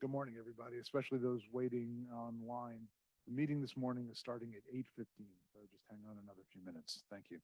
good morning, everybody, especially those waiting online. The meeting this morning is starting at 8:15, so just hang on another few minutes. Thank you.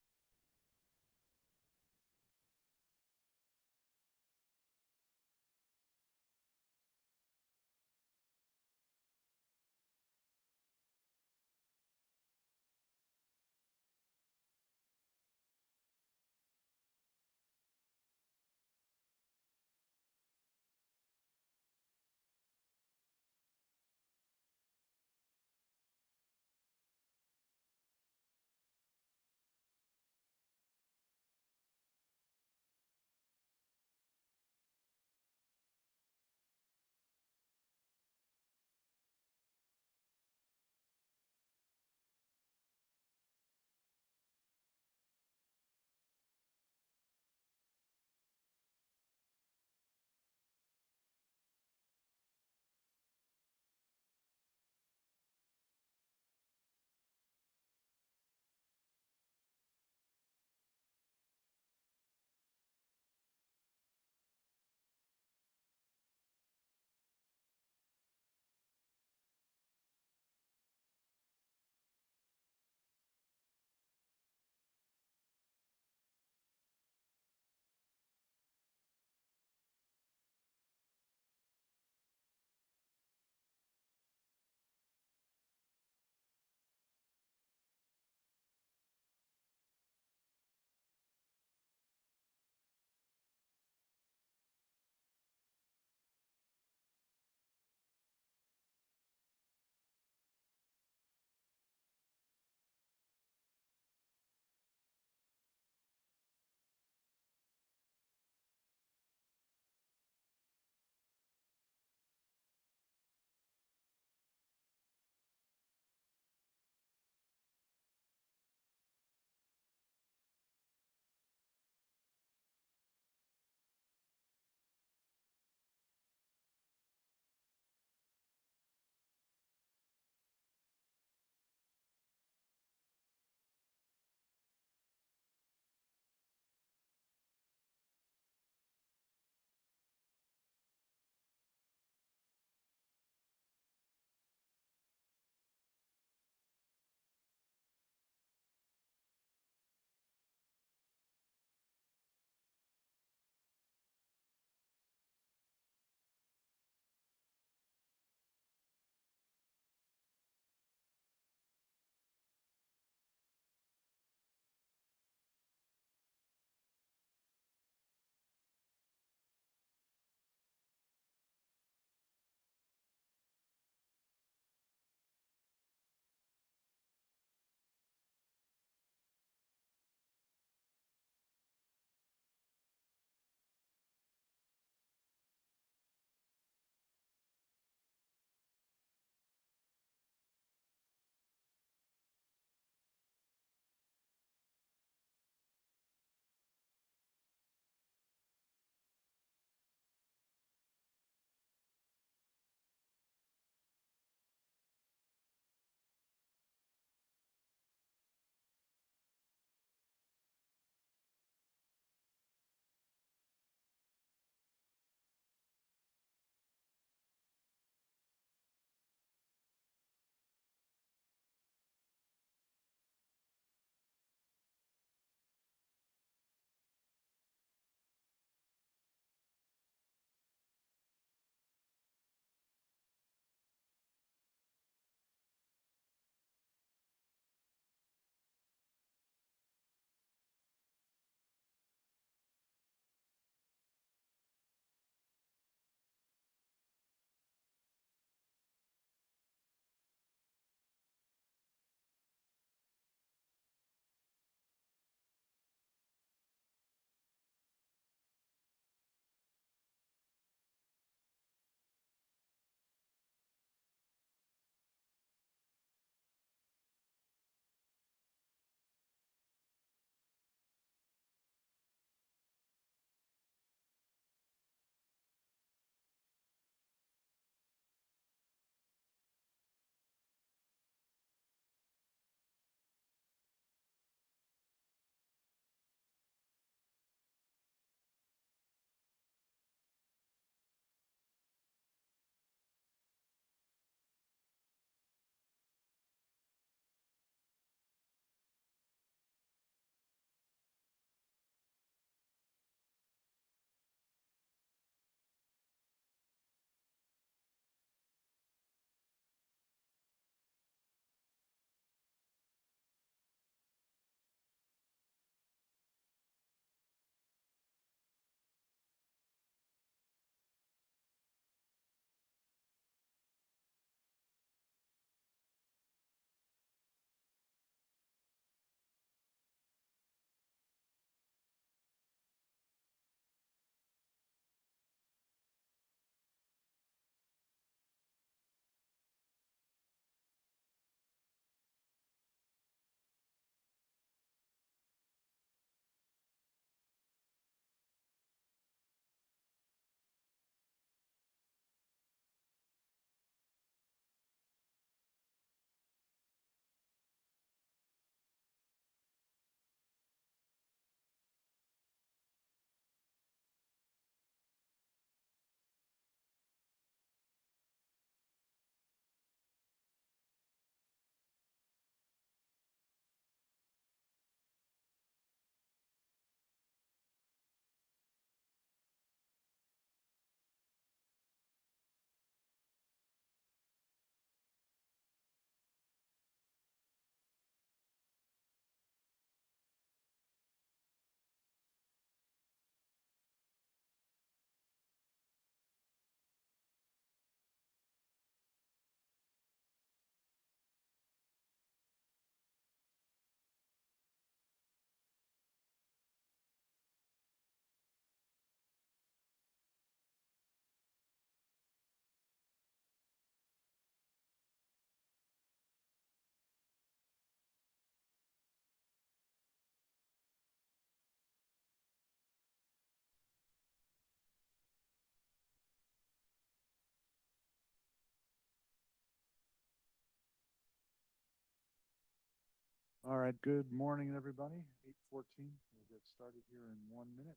All right, good morning, everybody. 8:14. We'll get started here in 1 minute.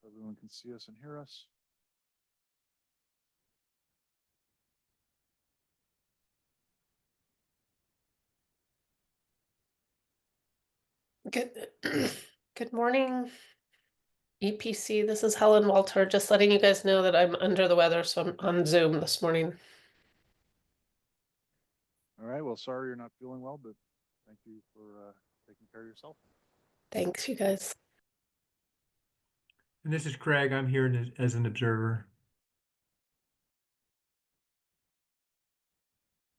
Hope everyone can see us and hear us. Good, good morning, EPC. This is Helen Walter, just letting you guys know that I'm under the weather, so I'm on Zoom this morning. All right, well, sorry you're not feeling well, but thank you for taking care of yourself. Thanks, you guys. And this is Craig. I'm here as an observer.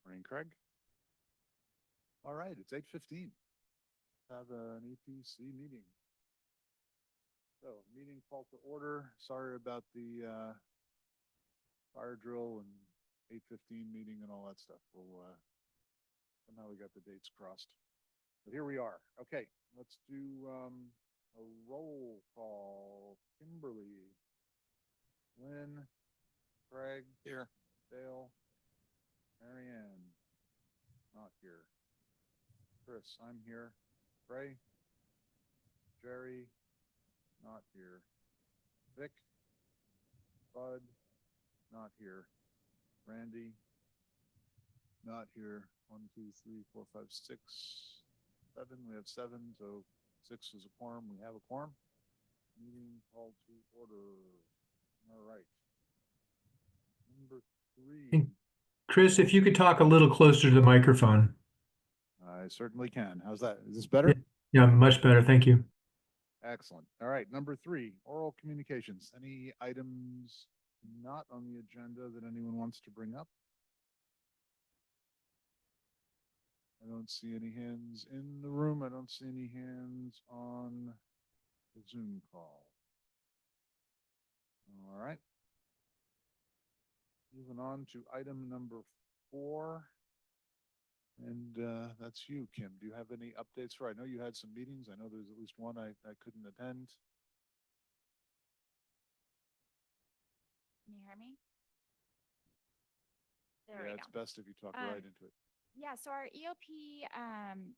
Morning, Craig. All right, it's 8:15. Have an EPC meeting. So, meeting called to order. Sorry about the fire drill and 8:15 meeting and all that stuff. We'll somehow we got the dates crossed. But here we are. Okay, let's do a roll call. Kimberly, Lynn, Craig, here, Dale, Marianne, not here. Chris, I'm here. Ray, Jerry, not here. Vic, Bud, not here. Randy, not here. 1, 2, 3, 4, 5, 6, 7. We have 7, so 6 is a quorum. We have a quorum. Meeting called to order. All right. Number 3. Chris, if you could talk a little closer to the microphone. I certainly can. How's that? Is this better? Yeah, much better. Thank you. Excellent. All right. Number 3, oral communications. Any items not on the agenda that anyone wants to bring up? I don't see any hands in the room. I don't see any hands on the Zoom call. All right. Moving on to item number 4. And that's you, Kim. Do you have any updates for? I know you had some meetings. I know there's at least one I couldn't attend. Can you hear me? There Yeah, we it's go. best if you talk right into it. Yeah, so our EOP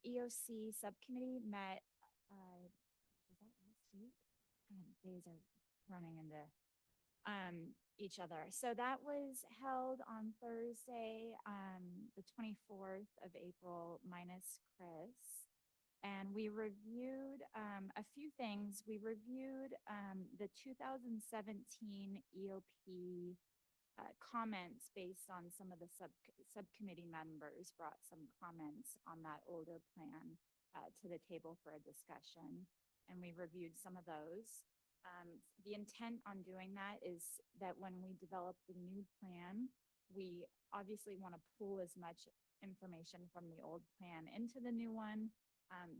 EOC subcommittee met was that last week? Days are running into each other. So that was held on Thursday, the 24th of April, minus Chris. And we reviewed a few things. We reviewed the 2017 EOP comments based on some of the subcommittee members brought some comments on that older plan to the table for a discussion. And we reviewed some of those. The intent on doing that is that when we develop the new plan, we obviously want to pull as much information from the old plan into the new one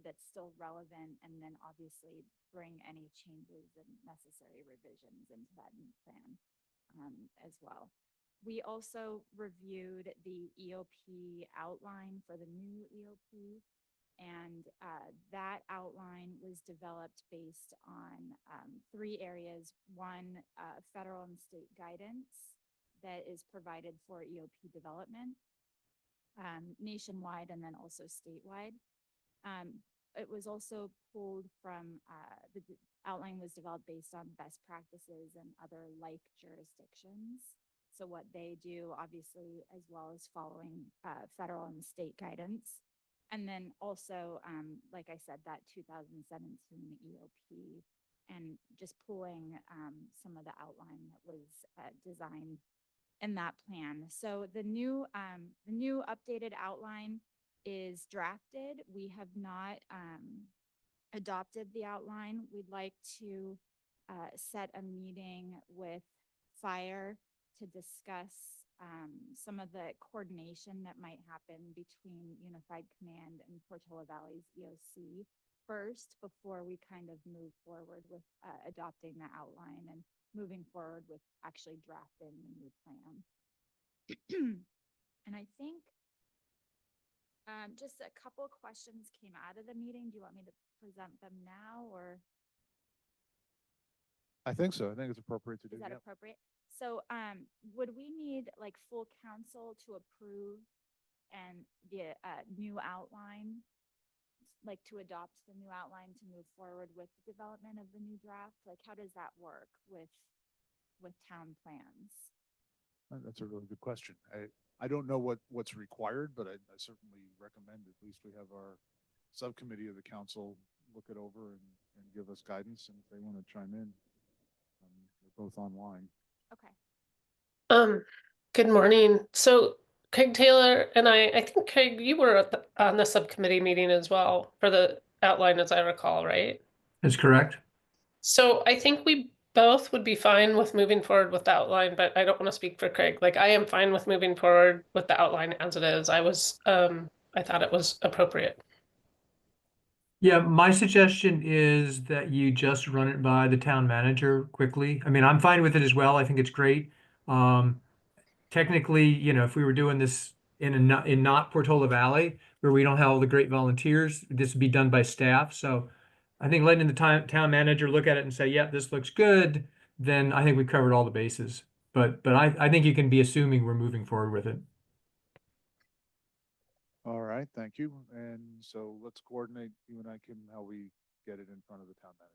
that's still relevant, and then obviously bring any changes and necessary revisions into that new plan as well. We also reviewed the EOP outline for the new EOP. And that outline was developed based on 3 areas. One, federal and state guidance that is provided for EOP development nationwide and then also statewide. It was also pulled from, the outline was developed based on best practices and other like jurisdictions. So what they do, obviously, as well as following federal and state guidance. And then also, like I said, that 2017 EOP and just pulling some of the outline that was designed in that plan. So the new updated outline is drafted. We have not adopted the outline. We'd like to set a meeting with fire to discuss some of the coordination that might happen between Unified Command and Portola Valley's EOC first before we kind of move forward with adopting the outline and moving forward with actually drafting the new plan. And I think just a couple of questions came out of the meeting. Do you want me to present them now, or? I think so. I think it's appropriate to do. Is that appropriate? So would we need like full council to approve and the new outline like to adopt the new outline to move forward with the development of the new draft? Like, how does that work with town plans? That's a really good question. I don't know what's required, but I certainly recommend at least we have our subcommittee of the council look it over and give us guidance. And if they want to chime in, they're both online. Okay. Good morning. So Craig Taylor and I think Craig, you were on the subcommittee meeting as well for the outline, as I recall, right? That's correct. So I think we both would be fine with moving forward with the outline, but I don't want to speak for Craig. Like, I am fine with moving forward with the outline as it is. I thought it was appropriate. Yeah, my suggestion is that you just run it by the town manager quickly. I mean, I'm fine with it as well. I think it's great. Technically, if we were doing this in not Portola Valley, where we don't have all the great volunteers, this would be done by staff. So I think letting the town manager look at it and say, yeah, this looks good, then I think we covered all the bases. But I think you can be assuming we're moving forward with it. All right, thank you. And so let's coordinate, you and I, Kim, how we get it in front of the town manager.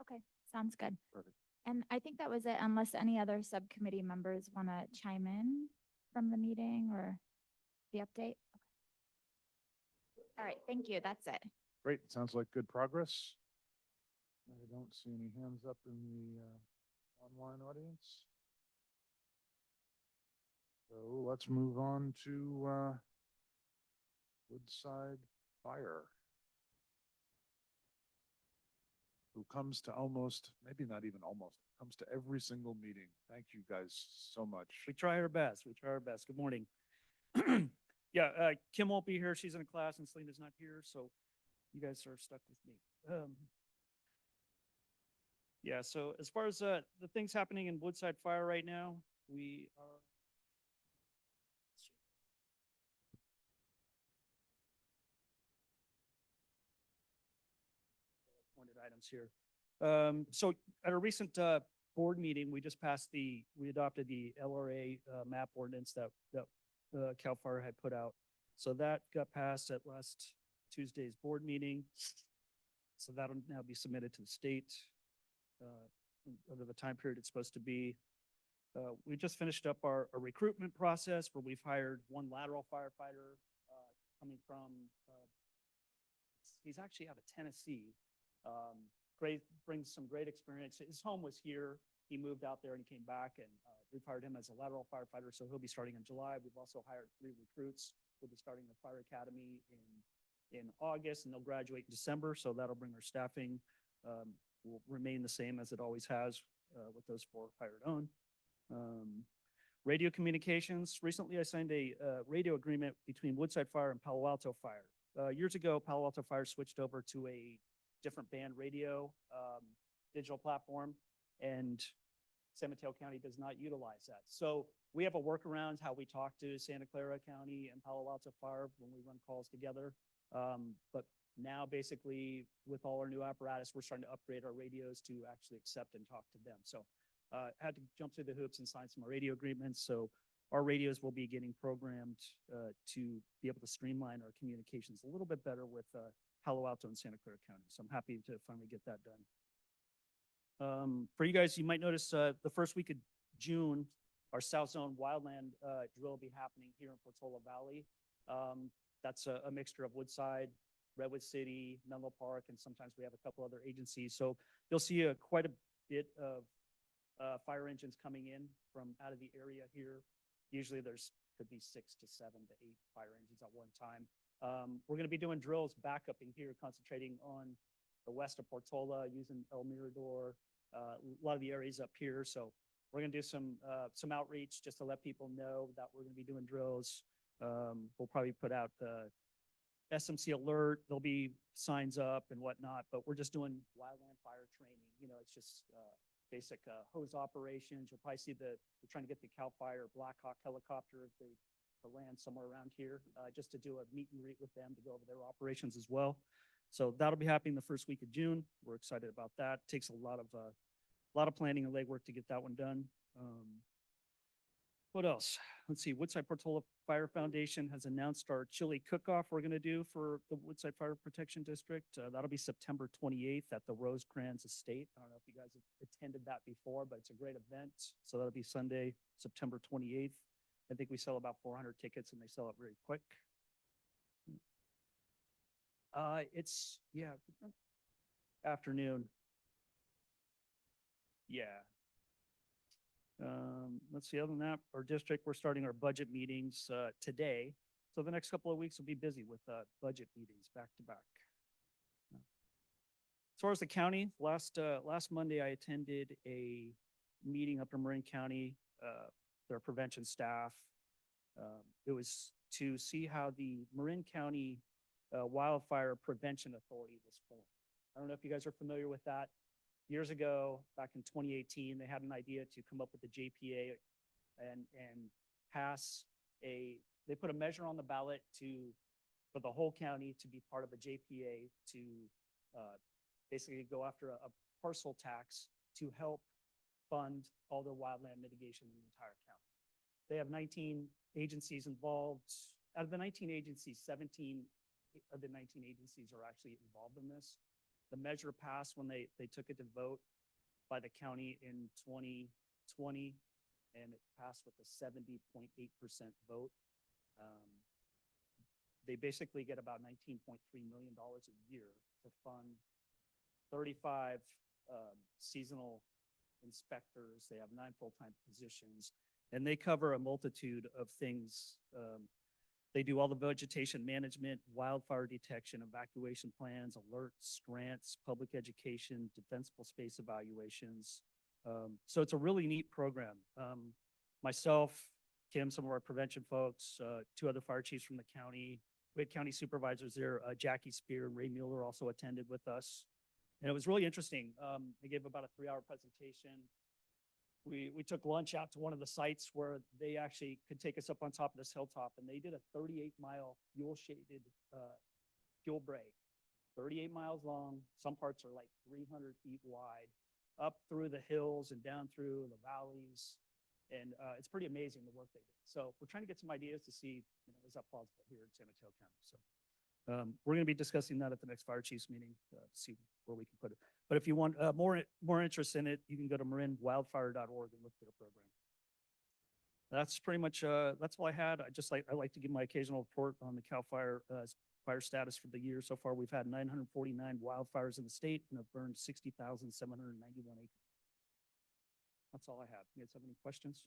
Okay, sounds good. Perfect. And I think that was it, unless any other subcommittee members want to chime in from the meeting or the update. Okay. All right, thank you. That's it. Great, sounds like good progress. I don't see any hands up in the online audience. So let's move on to Woodside Fire, who comes to almost, maybe not even almost, comes to every single meeting. Thank you guys so much. We try our best. We try our best. Good morning. Yeah, Kim won't be here. She's in a class and Selena's not here, so you guys are stuck with me. Yeah, so as far as the things happening in Woodside Fire right now, we are pointed items here. So at a recent board meeting, we adopted the LRA map ordinance that CAL FIRE had put out. So that got passed at last Tuesday's board meeting. So that'll now be submitted to the state under the time period it's supposed to be. We just finished up our recruitment process where we've hired one lateral firefighter coming from, he's actually out of Tennessee. Brings some great experience. His home was here. He moved out there and he came back, and we've hired him as a lateral firefighter. So he'll be starting in July. We've also hired 3 recruits. We'll be starting the fire academy in August, and they'll graduate in December. So that'll bring our staffing will remain the same as it always has with those 4 hired on. Radio communications. Recently, I signed a radio agreement between Woodside Fire and Palo Alto Fire. Years ago, Palo Alto Fire switched over to a different band radio digital platform, and San Mateo County does not utilize that. So we have a workaround how we talk to Santa Clara County and Palo Alto Fire when we run calls together. But now basically with all our new apparatus, we're starting to upgrade our radios to actually accept and talk to them. So had to jump through the hoops and sign some radio agreements. So our radios will be getting programmed to be able to streamline our communications a little bit better with Palo Alto and Santa Clara County. So I'm happy to finally get that done. For you guys, you might notice the first week of June, our South Zone Wildland drill will be happening here in Portola Valley. That's a mixture of Woodside, Redwood City, Menlo Park, and sometimes we have a couple other agencies. So you'll see quite a bit of fire engines coming in from out of the area here. Usually could be 6 to 7 to 8 fire engines at one time. We're going to be doing drills back up in here, concentrating on the west of Portola, using El Mirador, a lot of the areas up here. So we're going to do some outreach just to let people know that we're going to be doing drills. We'll probably put out the SMC alert. There'll be signs up and whatnot, but we're just doing wildland fire training. It's just basic hose operations. You'll probably see we're trying to get the CAL FIRE Black Hawk helicopter to land somewhere around here just to do a meet and greet with them to go over their operations as well. So that'll be happening the first week of June. We're excited about that. It takes a lot of planning and legwork to get that one done. What else? Let's see, Woodside Portola Fire Foundation has announced our chili cook-off we're gonna do for the Woodside Fire Protection District. That'll be September 28th at the Rosecrans Estate. I don't know if you guys have attended that before, but it's a great event. So that'll be Sunday, September 28th. I think we sell about 400 tickets and they sell it very quick. It's, yeah, afternoon. Yeah. Let's see, other than that, our district, we're starting our budget meetings, today. So the next couple of weeks will be busy with, budget meetings back to back. As far as the county, last Monday, I attended a meeting up in Marin County, their prevention staff. It was to see how the Marin County, Wildfire Prevention Authority was formed. I don't know if you guys are familiar with that. Years ago, back in 2018, they had an idea to come up with the JPA and pass they put a measure on the ballot for the whole county to be part of a JPA to basically go after a parcel tax to help fund all their wildland mitigation in the entire county. They have 19 agencies involved. Out of the 19 agencies, 17 of the 19 agencies are actually involved in this. The measure passed when they took it to vote by the county in 2020, and it passed with a 70.8% vote. They basically get about $19.3 million a year to fund 35 seasonal inspectors. They have 9 full-time positions, and they cover a multitude of things. They do all the vegetation management, wildfire detection, evacuation plans, alerts, grants, public education, defensible space evaluations. So it's a really neat program. Myself, Kim, some of our prevention folks, 2 other fire chiefs from the county. We had county supervisors there, Jackie Spear and Ray Mueller also attended with us. And it was really interesting. They gave about a 3-hour presentation. We took lunch out to one of the sites where they actually could take us up on top of this hilltop, and they did a 38-mile fuel-shaded fuel break, 38 miles long. Some parts are like 300 feet wide, up through the hills and down through the valleys. And it's pretty amazing the work they did. So we're trying to get some ideas to see, is that plausible here in San Mateo County? So we're going to be discussing that at the next fire chiefs meeting to see where we can put it. But if you want more interest in it, you can go to marinwildfire.org and look at the program. That's pretty much that's all I had. I like to give my occasional report on the CAL FIRE fire status for the year. So far, we've had 949 wildfires in the state and have burned 60,791 acres. That's all I have. You guys have any questions?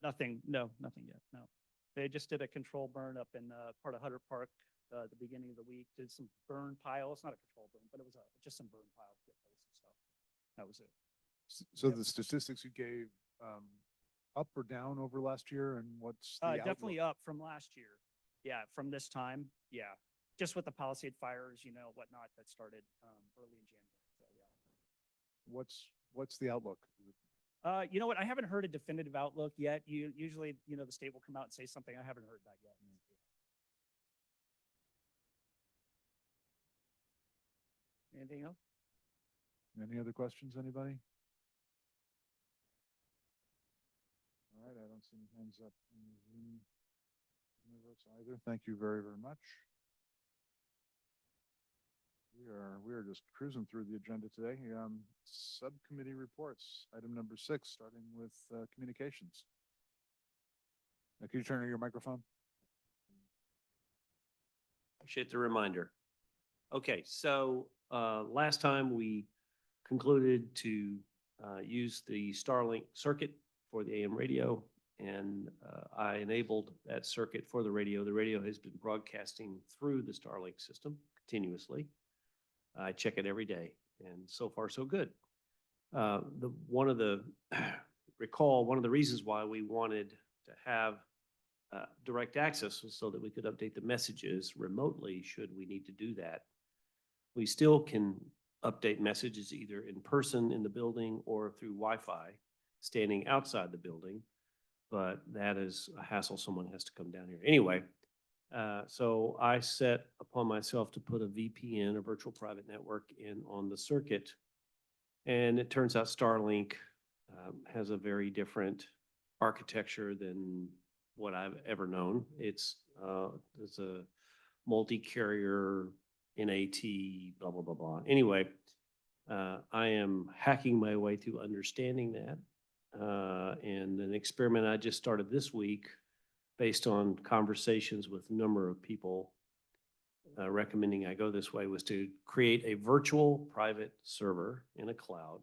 Nothing. No, nothing yet. No. They just did a control burn up in part of Hutter Park at the beginning of the week. Did some burn pile. It's not a control burn, but it was just some burn pile. So that was it. So the statistics you gave, up or down over last year, and what's the definitely outlook? up from last year. Yeah, from this time. Yeah, just with the Palisade fires, whatnot that started early in January. So yeah. What's the outlook? You know what? I haven't heard a definitive outlook yet. Usually, the state will come out and say something. I haven't heard that yet. Anything else? Any other questions, anybody? All right, I don't see any hands up in the Zoom universe either. Thank you very, very much. We are just cruising through the agenda today. Subcommittee reports, item number 6, starting with communications. Can you turn on your microphone? Appreciate the reminder. Okay, so last time we concluded to use the Starlink circuit for the AM radio, and I enabled that circuit for the radio. The radio has been broadcasting through the Starlink system continuously. I check it every day, and so far so good. One of the reasons why we wanted to have direct access was so that we could update the messages remotely should we need to do that. We still can update messages either in person in the building or through Wi-Fi standing outside the building, but that is a hassle. Someone has to come down here. Anyway, so I set upon myself to put a VPN, a virtual private network, in on the circuit, and it turns out Starlink has a very different architecture than what I've ever known. It's a multi-carrier NAT, blah, blah, blah, blah. Anyway, I am hacking my way through understanding that. And an experiment I just started this week based on conversations with a number of people recommending I go this way was to create a virtual private server in a cloud.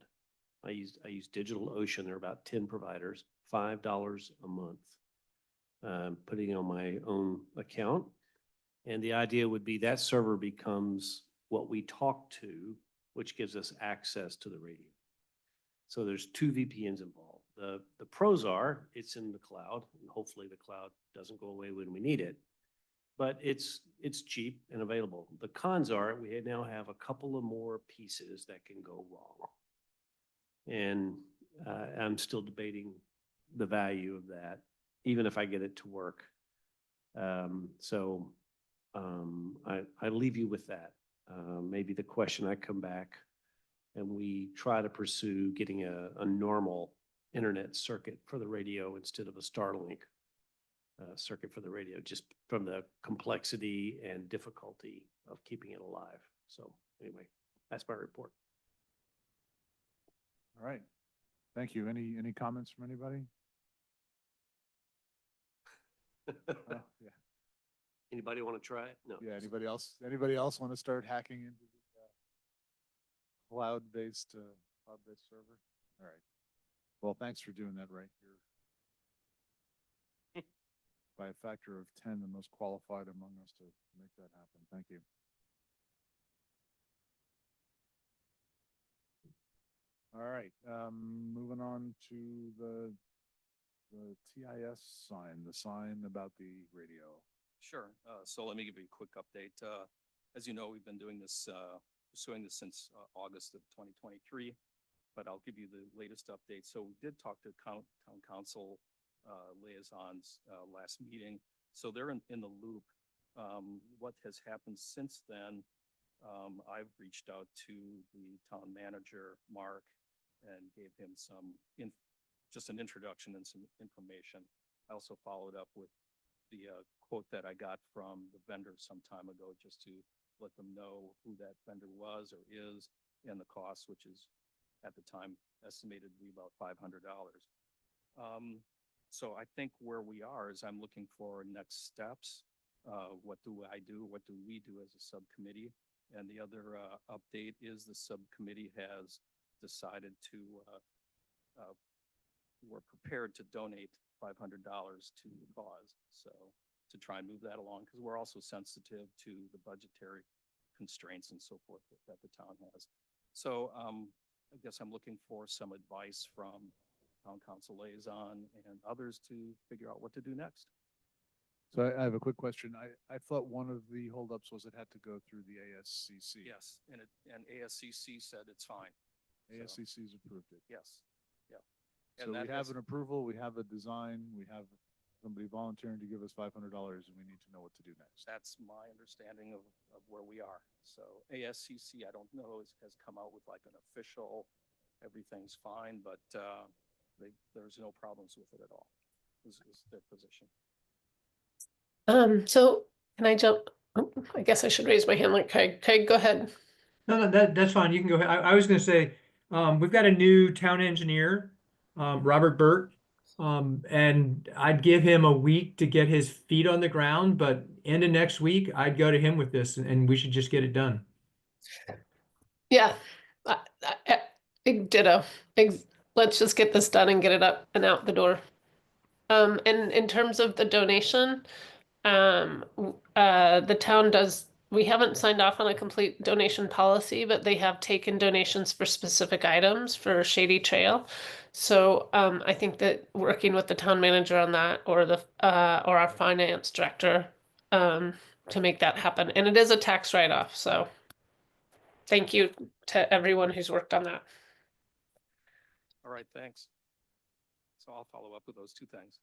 I use DigitalOcean. There are about 10 providers, $5 a month, putting it on my own account. And the idea would be that server becomes what we talk to, which gives us access to the radio. So there's 2 VPNs involved. The pros are it's in the cloud, and hopefully the cloud doesn't go away when we need it. But it's cheap and available. The cons are we now have a couple of more pieces that can go wrong. And I'm still debating the value of that, even if I get it to work. I leave you with that. Maybe the question I come back and we try to pursue getting a normal internet circuit for the radio instead of a Starlink circuit for the radio, just from the complexity and difficulty of keeping it alive. So anyway, that's my report. All right. Thank you. Any comments from anybody? Yeah. Anybody want to try it? No. Yeah, anybody else? Anybody else want to start hacking into the cloud-based server? All right. Well, thanks for doing that right here. By a factor of 10, the most qualified among us to make that happen. Thank you. All right, moving on to the TIS sign, the sign about the radio. Sure. So let me give you a quick update. As you know, we've been doing this, pursuing this since August of 2023, but I'll give you the latest update. So we did talk to town council liaisons last meeting. So they're in the loop. What has happened since then, I've reached out to the town manager, Mark, and gave him just an introduction and some information. I also followed up with the quote that I got from the vendor some time ago, just to let them know who that vendor was or is and the cost, which is at the time estimated to be about $500. So I think where we are is I'm looking for next steps. What do I do? What do we do as a subcommittee? And the other update is the subcommittee has decided to, we're prepared to donate $500 to the cause. So to try and move that along, because we're also sensitive to the budgetary constraints and so forth that the town has. So I guess I'm looking for some advice from town council liaison and others to figure out what to do next. So I have a quick question. I thought one of the holdups was it had to go through the ASCC. Yes, and ASCC said it's fine. ASCC's approved it. Yes, yeah. So we have an approval, we have a design, we have somebody volunteering to give us $500, and we need to know what to do next. That's my understanding of where we are. So ASCC, I don't know, has come out with like an official, everything's fine, but there's no problems with it at all, is their position. So can I jump? Oh, I guess I should raise my hand like Craig. Craig, go ahead. No, that's fine. You can go ahead. I was going to say, we've got a new town engineer, Robert Burt, and I'd give him a week to get his feet on the ground, but end of next week, I'd go to him with this, and we should just get it done. Yeah, ditto. Let's just get this done and get it up and out the door. And in terms of the donation, the town we haven't signed off on a complete donation policy, but they have taken donations for specific items for Shady Trail. So I think that working with the town manager on that, or or our finance director, to make that happen. And it is a tax write-off, so thank you to everyone who's worked on that. All right, thanks. So I'll follow up with those two things.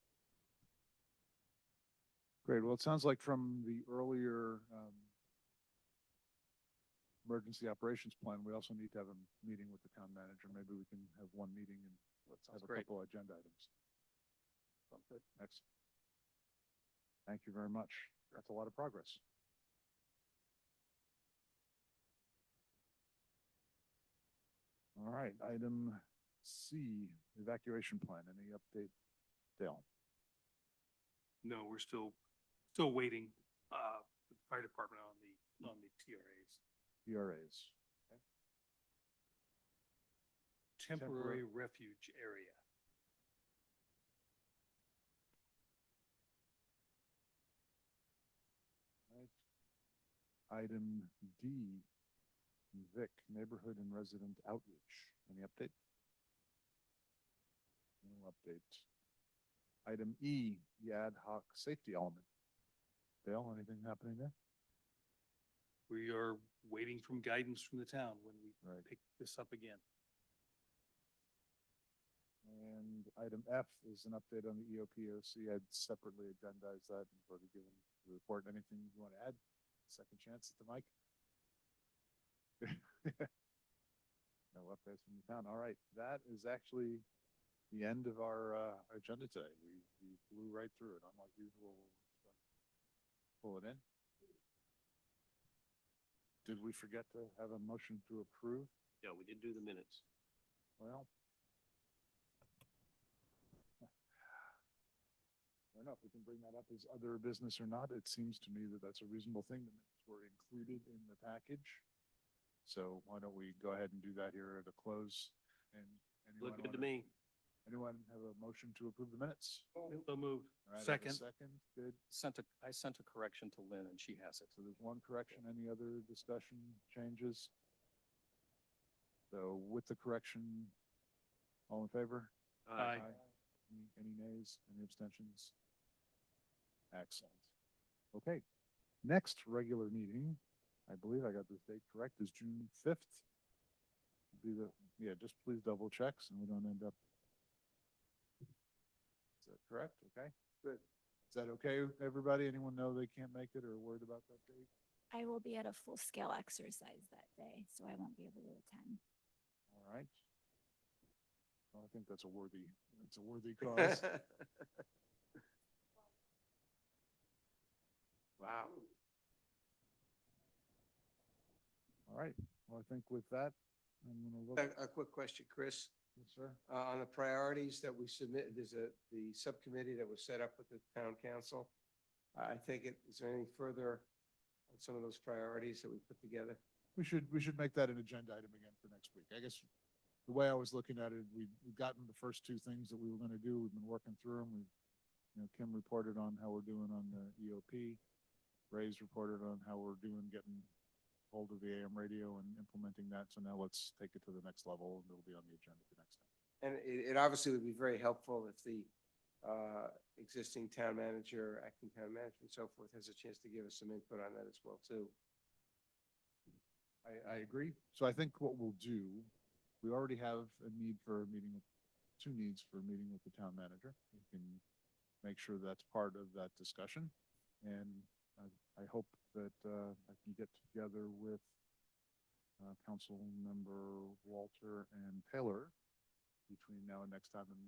Great. Well, it sounds like from the earlier emergency operations plan, we also need to have a meeting with the town manager. Maybe we can have one meeting and have Sounds a great. couple of agenda items. Sounds good. Excellent. Thank you very much. That's a lot of progress. All right, item C, evacuation plan. Any update, Dale? No, we're still waiting, the fire department on the TRAs. ERAs. Temporary refuge area. Right. Item D, Vic, neighborhood and resident outreach. Any update? No update. Item E, the ad hoc safety element. Dale, anything happening there? We are waiting from guidance from the town when we Right. pick this up again. And item F is an update on the EOPOC. I'd separately agendized that and already given the report. Anything you want to add? Second chance at the mic? No updates from the town. All right, that is actually the end of our agenda today. We flew right through it. Unlike usual, we'll pull it in. Did we forget to have a motion to approve? Yeah, we did do the minutes. Well, I don't know if we can bring that up as other business or not. It seems to me that that's a reasonable thing. The minutes were included in the package. So why don't we go ahead and do that here at a close? And anyone Look good to wanna- me. Anyone have a motion to approve the minutes? So moved. All right, I have a Second. Second, good. I sent a correction to Lynn and she has it. So there's one correction. Any other discussion, changes? So with the correction, all in favor? Aye. Any nays, any abstentions? Excellent. Okay, next regular meeting, I believe I got this date correct, is June 5th. Just please double check so we don't end up. Is that correct? Okay, good. Is that okay, with everybody? Anyone know they can't make it or worried about that date? I will be at a full-scale exercise that day, so I won't be able to attend. All right. Well, I think that's a worthy cause. Wow. All right, well, I think with that, I'm gonna look. A quick question, Chris. Yes, sir. On the priorities that we submitted, the subcommittee that was set up with the town council. I think is there anything further on some of those priorities that we put together? We should make that an agenda item again for next week. I guess the way I was looking at it, we've gotten the first two things that we were gonna do. We've been working through them. Kim reported on how we're doing on the EOP. Ray's reported on how we're doing getting hold of the AM radio and implementing that. So now let's take it to the next level and it'll be on the agenda for next time. And it obviously would be very helpful if the existing town manager, acting town manager and so forth has a chance to give us some input on that as well, too. I agree. So I think what we'll do, we already have two needs for a meeting with the town manager. We can make sure that's part of that discussion. And I hope that I can get together with Council Member Walter and Taylor between now and next time and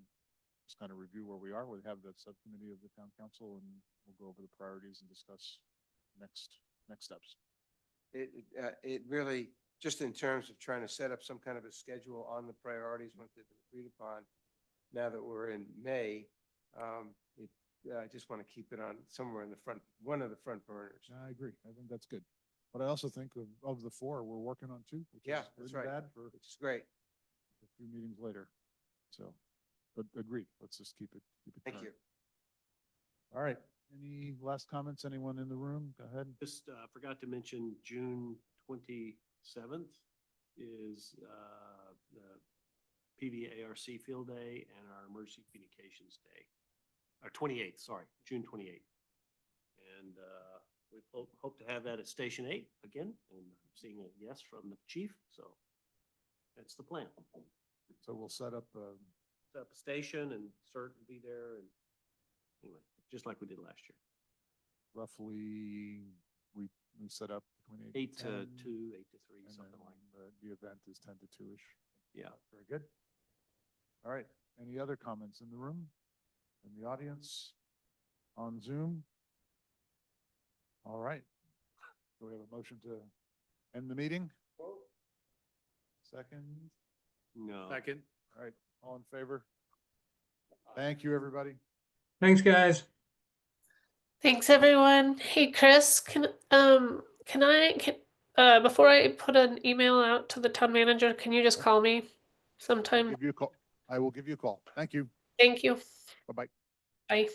just kind of review where we are. We'll have that subcommittee of the town council and we'll go over the priorities and discuss next steps. It really, just in terms of trying to set up some kind of a schedule on the priorities once they've been agreed upon, now that we're in May, I just want to keep it on somewhere in the front, one of the front burners. I agree. I think that's good. But I also think of the four, we're working on two, which Yeah, is that's good and right. bad for Which is great. a few meetings later. So, but agreed. Let's just keep it. Thank current. you. All right. Any last comments? Anyone in the room? Go ahead. Just forgot to mention June 27th is the PVARC Field Day and our Emergency Communications Day. Or 28th, sorry, June 28th. And we hope to have that at Station 8 again, and I'm seeing a yes from the chief, so that's the plan. So we'll set up, Set up a station and CERT will be there, and anyway, just like we did last year. roughly, we set up between 8 to 10, 2, 8 to 3, and something then like, the event is 10 to 2-ish. yeah. Very good. All right. Any other comments in the room, in the audience, on Zoom? All right. Do we have a motion to end the meeting? Second? No. Second. All right. All in favor? Thank you, everybody. Thanks, guys. Thanks, everyone. Hey, Chris, before I put an email out to the town manager, can you just call me I'll sometime? give you a call. I will give you a call. Thank you. Thank you. Bye-bye. Bye.